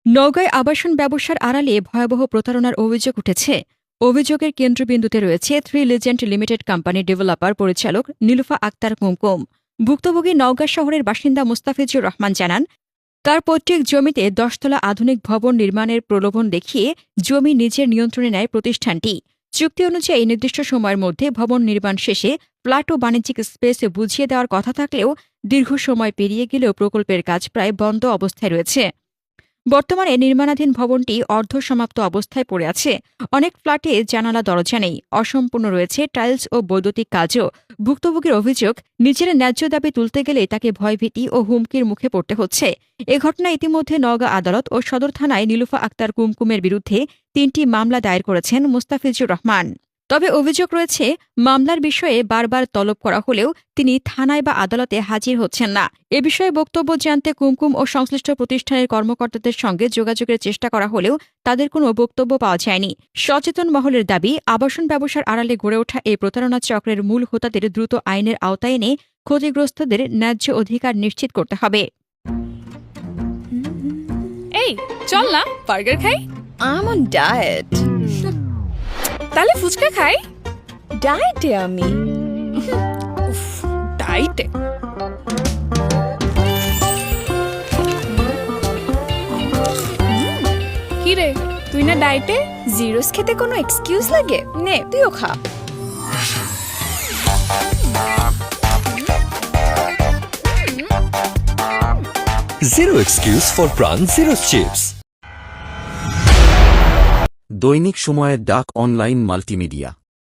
নওগাঁয় আবাসন ব্যবসার আড়ালে ভয়াবহ প্রতারণার অভিযোগ উঠেছে। অভিযোগের কেন্দ্রবিন্দুতে রয়েছে থ্রি লিজেন্ড লিমিটেড কোম্পানির ডেভেলপার পরিচালক নীলুফা আক্তার কুমকুম। ভুক্তভোগী নওগাঁ শহরের বাসিন্দা মুস্তাফিজুর রহমান জানান, তার পৈতৃক জমিতে 10 তলা আধুনিক ভবন নির্মাণের প্রলোভন দেখিয়ে জমি নিজের নিয়ন্ত্রণে নেয় প্রতিষ্ঠানটি। চুক্তি অনুযায়ী নির্দিষ্ট সময়ের মধ্যে ভবন নির্মাণ শেষে ফ্ল্যাট ও বাণিজ্যিক স্পেস বুঝিয়ে দেওয়ার কথা থাকলেও দীর্ঘ সময় পেরিয়ে গেলেও প্রকল্পের কাজ প্রায় বন্ধ অবস্থায় রয়েছে। বর্তমানে নির্মাণাধীন ভবনটি অর্ধসমাপ্ত অবস্থায় পড়ে আছে। অনেক ফ্ল্যাটে জানালা দরজা নেই, অসম্পূর্ণ রয়েছে টাইলস ও বৈদ্যুতিক কাজও। ভুক্তভোগীর অভিযোগ, নিজের ন্যায্য দাবি তুলতে গেলে তাকে ভয়ভীতি ও হুমকির মুখে পড়তে হচ্ছে। এ ঘটনায় ইতিমধ্যে নওগাঁ আদালত ও সদর থানায় নীলুফা আক্তার কুমকুমের বিরুদ্ধে 3টি মামলা দায়ের করেছেন মুস্তাফিজুর রহমান। তবে অভিযোগ রয়েছে, মামলার বিষয়ে বারবার তলব করা হলেও তিনি থানায় বা আদালতে হাজির হচ্ছেন না। এ বিষয়ে বক্তব্য জানতে কুমকুম ও সংশ্লিষ্ট প্রতিষ্ঠানের কর্মকর্তাদের সঙ্গে যোগাযোগের চেষ্টা করা হলেও তাদের কোনো বক্তব্য পাওয়া যায়নি। সচেতন মহলের দাবি, আবাসন ব্যবসার আড়ালে গড়ে ওঠা এই প্রতারণা চক্রের মূল হোতাদের দ্রুত আইনের আওতায় এনে ক্ষতিগ্রস্তদের ন্যায্য অধিকার নিশ্চিত করতে হবে। এই চল না বার্গার খাই। I'm on diet. তাহলে ফুচকা খাই। ডায়েটে আমি। ডাইটে কি রে, তুই না ডাইটে? জিরোস খেতে কোনো এক্সকিউজ লাগে? নে তুইও খা। Zero excuse for Pran Zero Chips. দৈনিক সময়ের ডাক অনলাইন মাল্টিমিডিয়া।